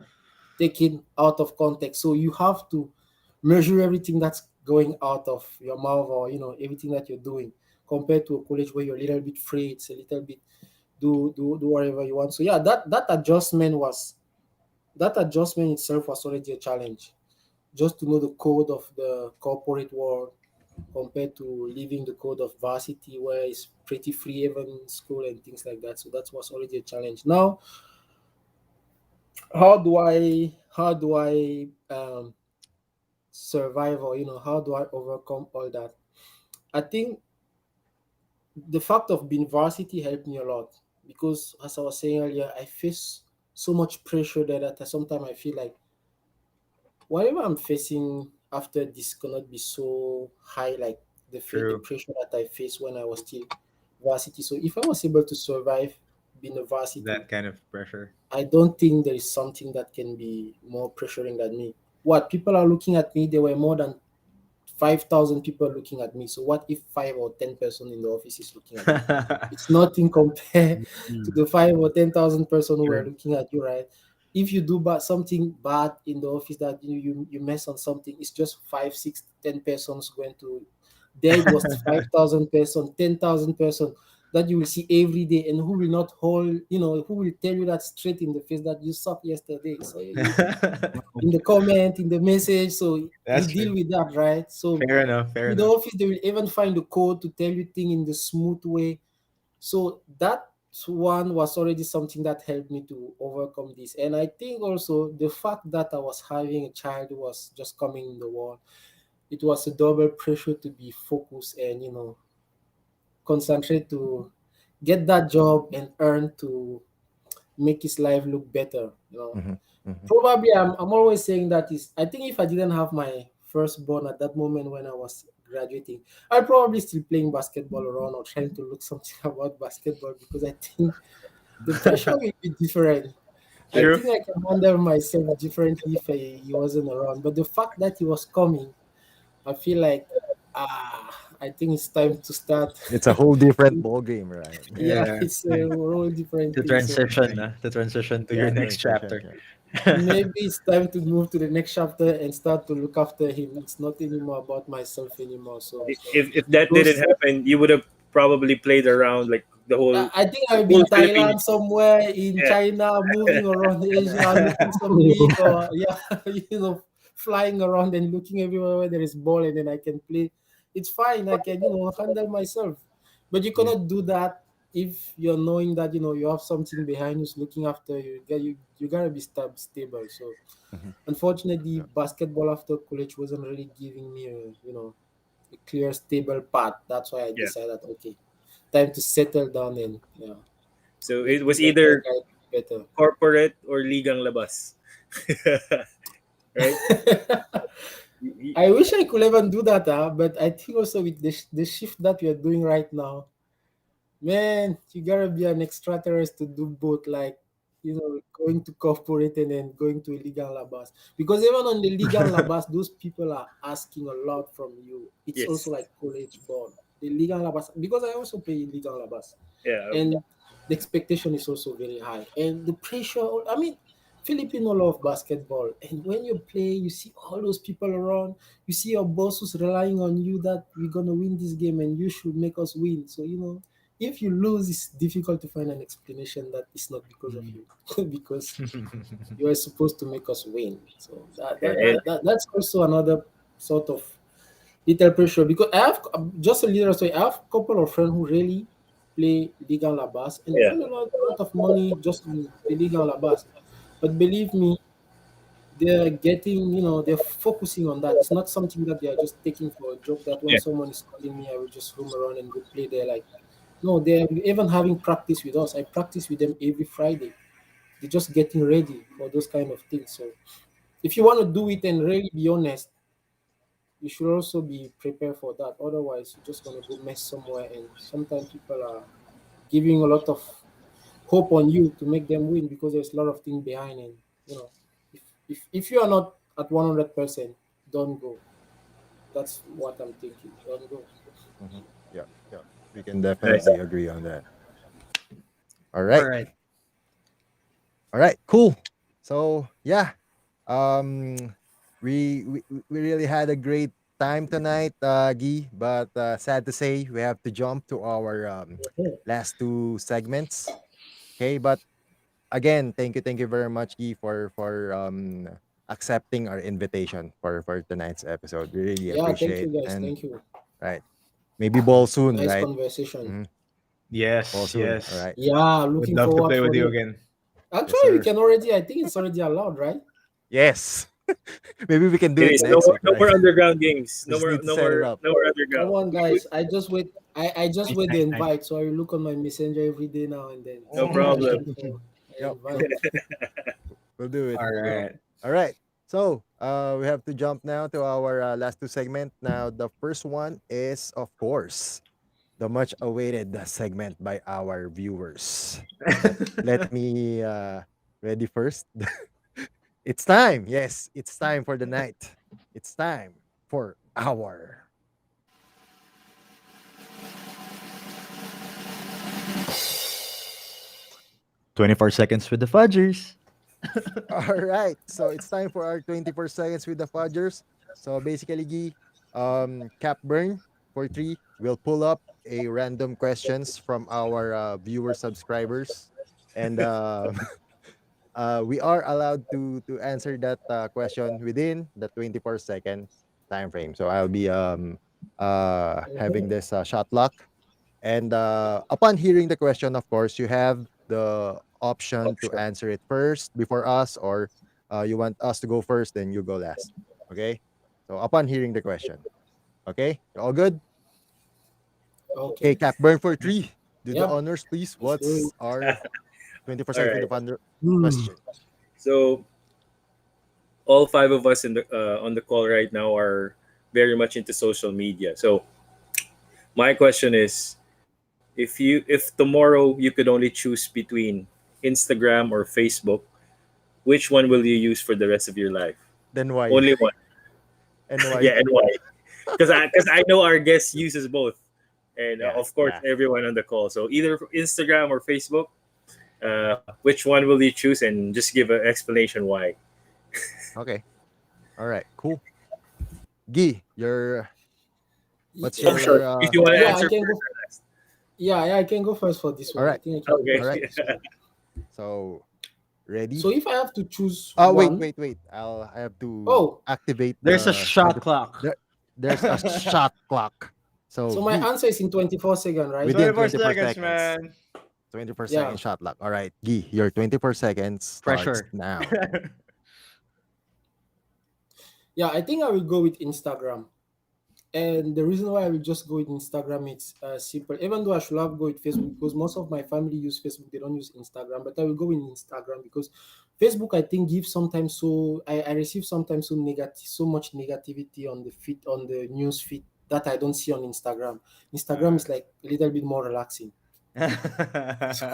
taken out of context. So you have to measure everything that's going out of your mouth, or everything that you're doing, compared to a college where you're a little bit free. It's a little bit do whatever you want. So yeah, that adjustment itself was already a challenge. Just to know the code of the corporate world compared to leaving the code of varsity where it's pretty free even in school and things like that. So that was already a challenge. Now, how do I survive, or how do I overcome all that? I think the fact of being varsity helped me a lot, because as I was saying earlier, I face so much pressure there that sometimes I feel like whatever I'm facing after this cannot be so high like the True. pressure that I faced when I was still varsity. So if I was able to survive being a varsity, That kind of pressure. I don't think there is something that can be more pressuring than me. What people are looking at me, there were more than 5,000 people looking at me. So what if 5 or 10 person in the office is looking at me? It's nothing compared to Mm. the 5 or 10,000 person who were True. looking at you, right? If you do something bad in the office, that you mess on something, it's just 5, 6, 10 persons going to. There it was 5,000 person, 10,000 person. that you will see every day, and who will not hold, who will tell you that straight in the face that you sucked yesterday. So in the comment, in the message, so you That's deal true. with that, right? So Fair enough. Fair in the enough. office, they will even find the code to tell you things in the smooth way. So that one was already something that helped me to overcome this. And I think also the fact that I was having a child who was just coming in the world, it was a double pressure to be focused and concentrate to get that job and earn to make his life look better. Mhm, mhm, Probably I'm always saying that is, I think if I didn't have my firstborn at that moment when I was graduating, I'd probably still playing basketball around or trying to look something about basketball, because I think the pressure will be different. I True. think I can handle myself differently if he wasn't around. But the fact that he was coming, I feel like I think it's time to start. It's a whole different ball game, right? Yeah, Yeah. it's a whole different The thing. So transition, the transition to your Yeah, next transition. chapter. Yeah. maybe it's time to move to the next chapter and start to look after him. It's not anymore about myself anymore. So If that didn't those, happen, you would have probably played around like I think I'll be whole in Philippines. Thailand somewhere, in Yeah, China, moving around Asia, looking some league, or yeah, flying around and looking everywhere where there is ball, and then I can play. It's fine. I can handle myself. But you Mhm, cannot do that if you're knowing that you have something behind who's looking after you. You gotta be stable. So mhm. unfortunately, Yeah. basketball after college wasn't really giving me a clear, stable path. That's why I yeah. decided, okay, time to settle down and So make it was make my either life better. corporate or ligang labas, right? Y- I wish I could even do that, but I think also with the shift that we are doing right now, man, you gotta be an extraterrestrial to do both, like going to corporate and then going to illegal labas. Because even on the legal labas, those people are asking a lot from you. It's Yes. also like college ball. The legal labas, because I also play illegal labas, Yeah. and the expectation is also very high, and the pressure. I mean, Filipino love basketball, and when you play, you see all those people around. You see your boss who's relying on you that we're gonna win this game, and you should make us win. So if you lose, it's difficult to find an explanation that it's not because of Mm. you, because you are supposed to make us win. So And that's also another sort of little pressure, because I have just a little story. I have a couple of friends who really play Liga Labas and yeah, earn a lot of money just on the Liga Labas. But believe me, they're getting, they're focusing on that. It's not something that they are just taking for a joke, that when yeah, someone is calling me, I will just roam around and go play there. Like, no, they're even having practice with us. I practice with them every Friday. They're just getting ready for those kind of things. So if you want to do it and really be honest, you should also be prepared for that. Otherwise, you're just going to go mess somewhere. And sometimes people are giving a lot of hope on you to make them win, because there's a lot of things behind. And, you know, if you are not at 100%, don't go. That's what I'm thinking. Don't go. Mhm. Yeah. Yeah. We can nice. definitely agree on that. All All right. right. All right. Cool. So yeah. Um we really had a great time tonight, Guy, but sad to say we have to jump to our Yeah, last two segments. Okay, but again, thank you very much, Guy, for accepting our invitation for tonight's episode. We really yeah, thank you appreciate, guys. and Thank you. right, maybe ball soon, Nice right? conversation. Mhm. Ball Yes, soon. All yes. right. Yeah, Would looking love to forward play with for you it. again. Yes, Actually, we sir. can already, I think it's already allowed, right? Yes. Maybe we can do It it is no next more, week, no right? more underground games. We just need to set it up. No more Come underground. on, guys. I just wait. I just Nice, wait the nice, nice. invite. So I look on my messenger every day now and then. No Send me a problem. link for Yep. invite. We'll do it. All We'll do it. right. All right. So we have to jump now to our last two segment. Now the first one is, of course, the much awaited segment by our viewers. But let me ready first. It's time. Yes, it's time for the night. It's time for our 24 seconds with the Fudgers. all right. So it's time for our 24 seconds with the Fudgers. So basically, Gee, cap burn for three. We'll pull up a random questions from our viewer subscribers, and we are allowed to answer that question within the 24 seconds time frame. So I'll be having Mhm. this shot lock, and upon hearing the question, of course, you have the option to answer it first before us, or you want us to go first, then you go last. Okay. So upon hearing the question, okay, all good. Okay, Okay. Cap Burn for three. Do the Yeah. honors, please. Let's do What's it. our 20% All for the right. founder Hmm. question? So all five of us in the on the call right now are very much into social media. So my question is, if tomorrow you could only choose between Instagram or Facebook, which one will you use for the rest of your life? Then why? Only one. And why? Yeah, and why? Because I know our guest uses both, and Yeah, of course yeah. everyone on the call. So either Instagram or Facebook. Which one will you choose, and just give an explanation why? Okay. All right. Cool. Gee, your what's Oh, sure. your If you want to Yeah, I answer can first go. or last. Yeah, I can go first for this all one. I right. think I can go Okay. All first right. for this one. So ready? So if I have to choose Oh wait, one, wait, wait. I have to oh, activate There's a the shot 20 clock. there, there's a shot clock. So so my Gee, answer is in 24 seconds, right? within 24 24 seconds, seconds. man. 24 second Yeah. shot lock. All right, Gee, your 24 seconds starts Pressure. now. Yeah, I think I will go with Instagram. And the reason why I will just go with Instagram is simple. Even though I should have go with Facebook because most of my family use Facebook, they don't use Instagram. But I will go with Instagram because Facebook, I think, gives sometimes so I receive sometimes so much negativity on the feed on the news feed that I don't see on Instagram. Instagram is like a little bit more relaxing.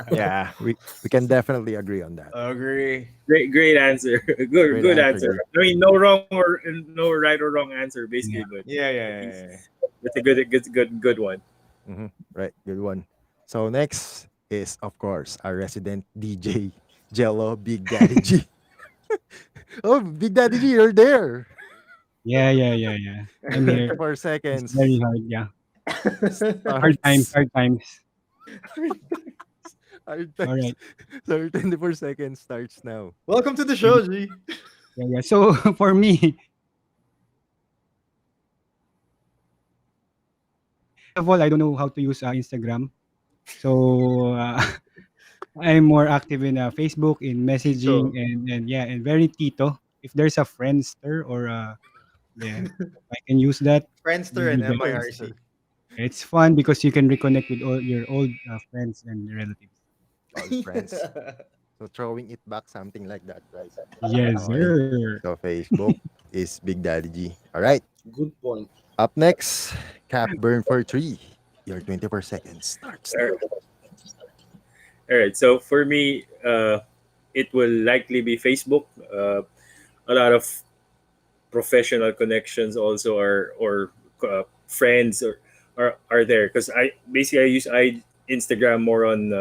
Yeah, we can definitely agree on that. Agree. Great answer. Good Great good answer, answer. Gee. I mean, no wrong or no right or wrong answer, basically, Yeah. but Yeah, at yeah, least yeah, yeah. that's a good one. Right, good one. So next is of course our resident DJ Jello Big Daddy G. Oh, Big Daddy G, you're there. Yeah, yeah, yeah, yeah. I'm here. 24 It's very seconds hard. Yeah. Hard times. starts. Hard times. Our All times. right. So 24 seconds starts now. Welcome to the Yeah, show, G. yeah, yeah. So for me, first of all, I don't know how to use Instagram. So I'm more active in Facebook, in messaging, Tito. and yeah, and very Tito. If there's a Friendster or yeah, I can use that. Friendster and Maybe that. Friendster. MIRC. It's fun because you can reconnect with all your old friends and relatives. All friends. So throwing it back, something like that, right? Yes, Okay. sir. So Facebook is Big Daddy G. All right. Good point. Up next, Cap Burn for three. Your 24 seconds starts All now. right. All right. So for me, it will likely be Facebook. A lot of professional connections also are or friends are there because I use Instagram more on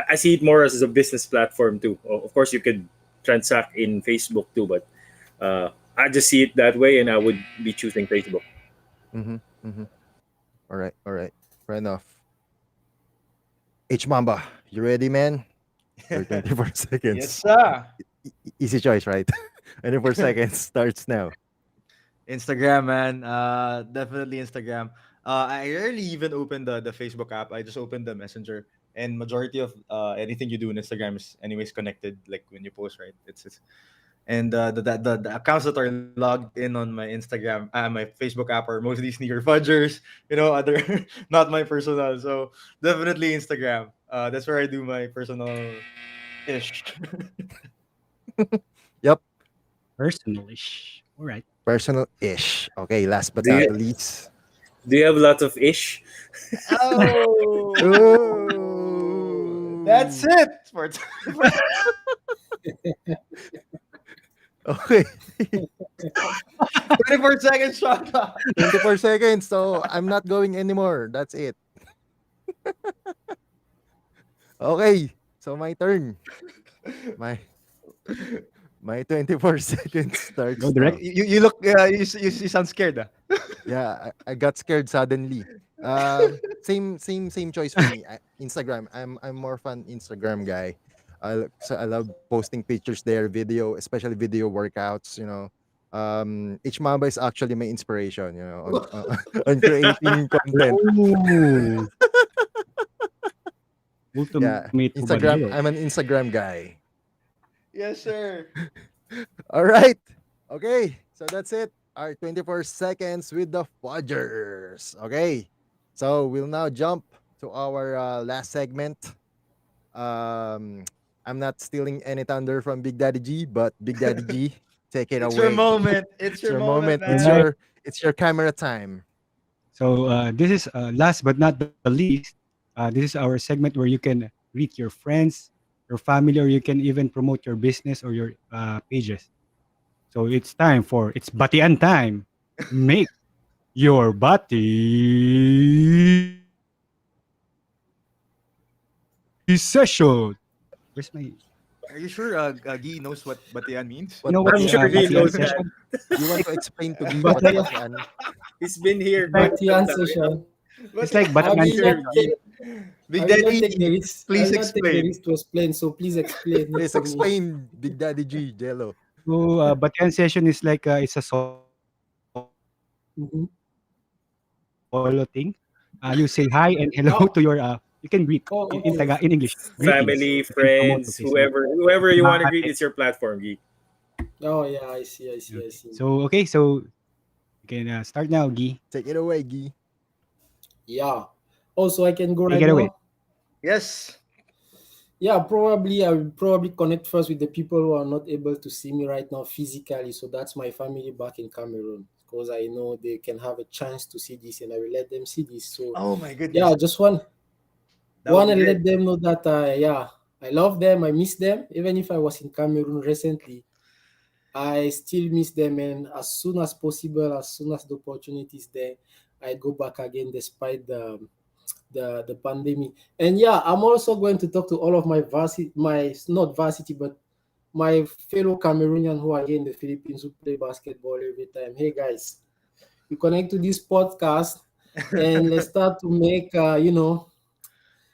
I see it more as a business platform too. Of course, you could transact in Facebook too, but I just see it that way, and I would be choosing Facebook. Mm-hmm. Mm-hmm. All right. All right. Fair enough. H Mamba, you ready, man? Your 24 Yes, seconds. sir. Easy choice, right? 24 seconds starts now. Instagram, man. Definitely Instagram. I rarely even open the Facebook app. I just open the Messenger, and majority of anything you do on Instagram is anyways connected. Like when you post, right? It's and the accounts that are logged in on my Instagram, my Facebook app are mostly sneaker fudgers. Other not my personal. So definitely Instagram. That's where I do my personal ish. Yep. Personalish. All right. Personal-ish. Okay, last but Do not you the least. do you have lots of ish? Oh, that's Oh. it for Okay. 24 seconds shot clock. 24 seconds. So I'm not going anymore. That's it. Okay. So my turn. My my 24 seconds Go starts direct. now. You look you sound scared. Ah. Yeah, I got scared suddenly. Same choice for me. Instagram. I'm more fun Instagram guy. I love posting pictures there, video, especially video workouts. Each Mamba is actually my inspiration. On creating content. Oh, Yeah, ultimate Instagram. kubadero. I'm an Instagram guy. Yes, sir. All right. Okay. So that's it. Our 24 seconds with the Fudgers. Okay. So we'll now jump to our last segment. Um, I'm not stealing any thunder from Big Daddy G, but Big Daddy G, take it It's your away. moment. It's It's your your moment, moment. It's Alright. man. your it's your camera time. So this is last but not the least. This is our segment where you can greet your friends, your family, or you can even promote your business or your pages. So it's time for it's batian time. Make your bati session. Where's my? Are you sure Guy knows what batian means? You know What what's I'm sure Batian he means, batian knows G? that. session? You want to explain to G But what's Batian? He's been here It's like multiple Batian times. session. it's like I batian will not Sure, session. Guy. take. I Big will not Daddy, take the risk. I please will not take the explain. risk to explain. So please explain it Please for me. explain, Big Daddy G, Jello. So batian session is like it's a solo thing. You say hi Mm-hmm. and hello to your. You can greet in Oh, English greetings. oh, You okay. can promote the Facebook. Family, So friends, whoever you want to greet, bate. it's your platform, G. Oh, yeah. I see. I see. I Okay. see. So you can start now, Guy. Take it away, G. Yeah. Also, I can go Take right it away. now. Yes. Yeah, probably I will probably connect first with the people who are not able to see me right now physically. So that's my family back in Cameroon because I know they can have a chance to see this and I will let them see this. So Oh my yeah, goodness. just want That would want be to great. let them know that yeah, I love them. I miss them. Even if I was in Cameroon recently, I still miss them. And as soon as possible, as soon as the opportunity is there, I go back again despite the pandemic. And yeah, I'm also going to talk to all of my varsity, my not varsity, but my fellow Cameroonian who are here in the Philippines who play basketball every time. Hey guys, you connect to this podcast and let's start to make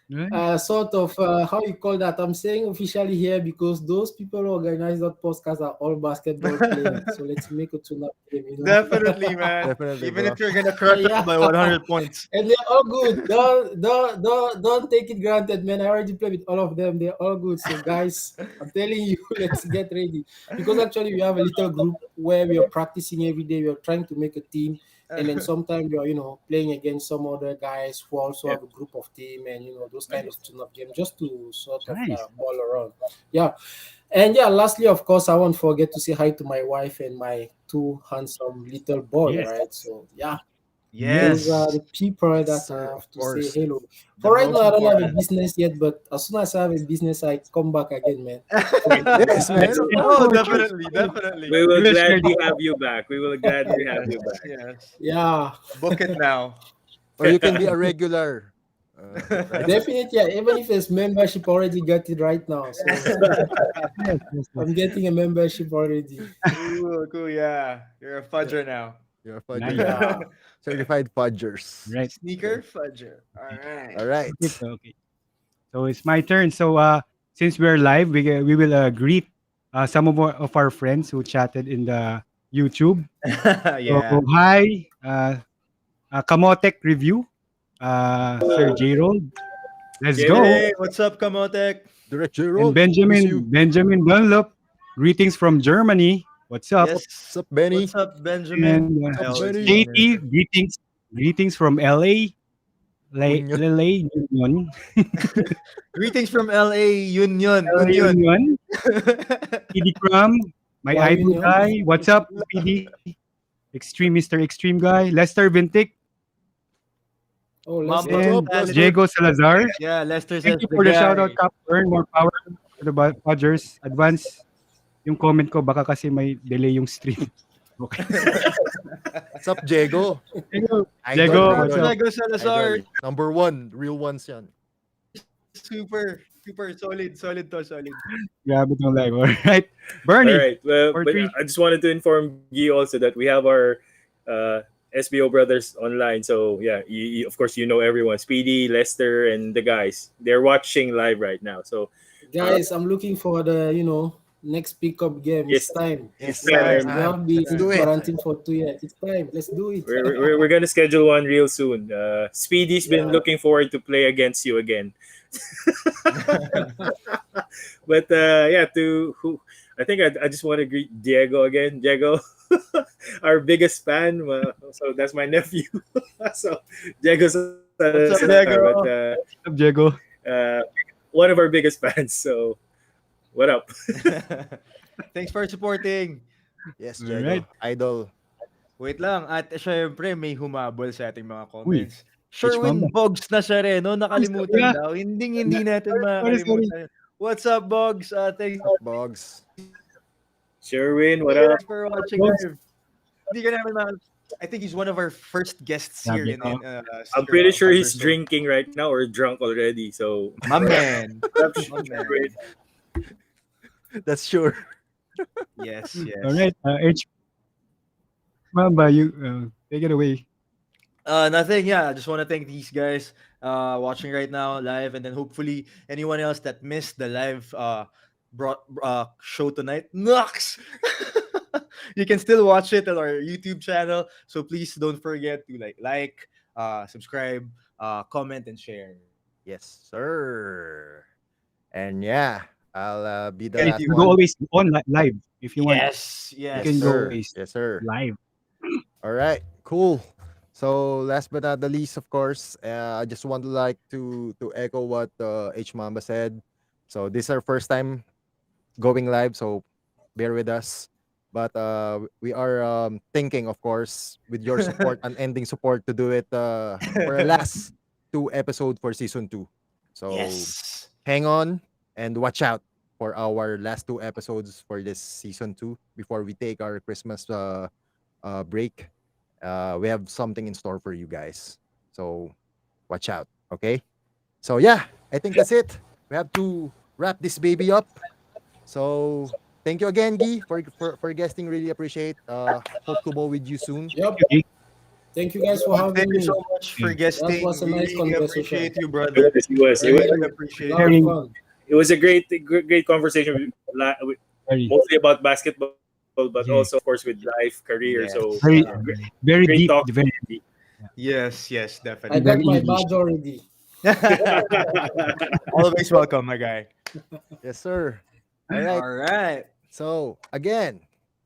Right? sort of how you call that. I'm saying officially here because those people who organize that podcast are all basketball players. So let's make a tune-up game. Definitely, man. Definitely, Even bro. if you're gonna crush us Yeah. by 100 points. And they're all good. Don't take it granted, man. I already played with all of them. They're all good. So guys, I'm telling you, let's get ready. Because actually we have a little group where we are practicing every day. We are trying to make a team. And then sometimes we are, playing against some other guys who also Yeah. have a group of team and those kind of tune up game just to sort of Nice. ball around. Yeah. And yeah, lastly, of course, I won't forget to say hi to my wife and my two handsome little boy, Yes. right? So yeah, those Yes. are Yes. the people Yes, that I sir. have Of to say course. hello. The For right now, most I don't have a important. business yet, but as soon as I have a business, I come back again, man. So we can Yes, man. Let's, Of Oh, course. definitely, definitely. we We will will share gladly the have you back. We will gladly have Yes, you back. yes. yeah, Book it now. Or you can be a regular. Right? definitely. Yeah, even if it's membership, already got it right now. So yes, yes, yes. I'm getting a membership already. Cool, cool, yeah. You're a Yeah, fudger now. you're a fudger Nice. now. Yeah. Certified fudgers. Right. Okay. Sneaker fudger. All right. All right. Okay. Okay. So it's my turn. So since we're live, we will greet some of our friends who chatted in the YouTube. So Yeah. hi, Kamotek review, Sir J Roll. Let's go. J-Roll. Hey, what's up, Kamotek? Direct And Gerald. Miss Benjamin you. Benjamin Dunlop. Greetings from Germany. What's up? What's Yes. up, Benny? What's up, Benjamin? And What's I up, always Benny? call him Katie, Benjamin. greetings from LA. Union. LA Union. Greetings from LA Union. LA Union. Union. PD Crum, my Why idol Union? guy. What's up, PD? Extreme Mr. Extreme guy. Lester Vintic Oh, let's Mamba What's and up, mentality. Lester? Diego Salazar. Yeah, Lester Thank says you the for the shoutout, guy. Cap. Earn more power to the Fudgers. Advance yung comment ko. Baka kasi may delay yung stream. Okay. What's up, Diego? Diego, Idol, Diego, What's up, what's idol. up? Diego Salazar? Idol. Number one. Real ones yan. Super, super solid, solid to solid. Grabe tong live. Alright. All Bernie, right. Well, for but three. I just wanted to inform Guy also that we have our uh, SBO Brothers online. So yeah, of course you know everyone. Speedy, Lester, and the guys. They're watching live right now. So uh, Guys, I'm looking for the next pickup game. It's yes, time. it's Yes, Yeah, sir. it's time. We time. have It's been Let's do time. it. quarantined for 2 years. It's time. Let's do it. We're gonna schedule one real soon. Speedy's been Yeah. looking forward to play against you again. But yeah, to who I think I just want to greet Diego again. Diego, our biggest fan. So that's my nephew. So Diego What's up, Salazar, but Diego? What's up, Diego? uh, one of our biggest fans. So what up? Thanks for supporting. Yes, All right. Diego. Idol. Wait lang, at syempre may humabol sa ating mga Uy, comments. H Sherwin Mamba. Boggs na siya rin, no? Uy, Nakalimutan yeah. daw. Hindi natin Sorry. makakalimutan. What's up, Boggs? Thanks Up, Bogs. Sherwin, what up? for watching Boggs. live. Hindi ka namin I think he's one of our first guests here Sabi in, ko. I'm pretty sure he's Fudgers. drinking right now or drunk already. So My man. My man. Sherwin. That's sure. Yes, All yes. right. H Mamba, you take it away. Nothing. Yeah, I just want to thank these guys watching right now live, and then hopefully anyone else that missed the live show tonight, Nux. You can still watch it on our YouTube channel. So please don't forget to subscribe, comment, and share. Yes, sir. And yeah, I'll be the Guys, If last you you go one. want. always on live if you want. Yes, You Yes, can yes. go sir. always Yes, sir. live. All right, cool. So last but not the least, of course, I just want to like to echo what H Mamba said. So this is our first time going live, so bear with us. But we are thinking, of course, with your support, unending support, to do it for our last 2 episodes for season 2. So Yes. hang on and watch out for our last 2 episodes for this season 2 before we take our Christmas break. We have something in store for you guys. So watch out. Okay. So yeah, I think that's it. We have to wrap this baby up. So thank you again, Guy, for guesting. Really appreciate. Hope to bowl with you soon. Yep. Okay. Thank you guys for Thank having you me. so much for Yeah. That guesting. was a We nice really conversation. appreciate you, brother. It We was, really A appreciate lot you. of Very, fun. it was a great conversation. very, Mostly about basketball, but yeah. also of course with life, career. Yes. So Very, Yeah. very great deep. talk. Very, Yes, I and got very definitely. my English. badge already. Always welcome, my guy. Yes, sir. All right. All right. So again,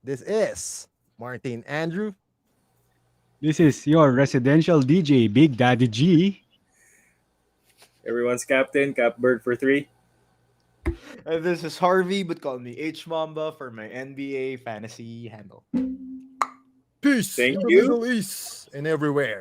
this is Martin Andrew. This is your residential DJ, Big Daddy G. Everyone's captain, Cap Bird for 3. This is Harvey, but call me H Mamba for my NBA fantasy handle. Peace Thank in the you. Middle East and everywhere.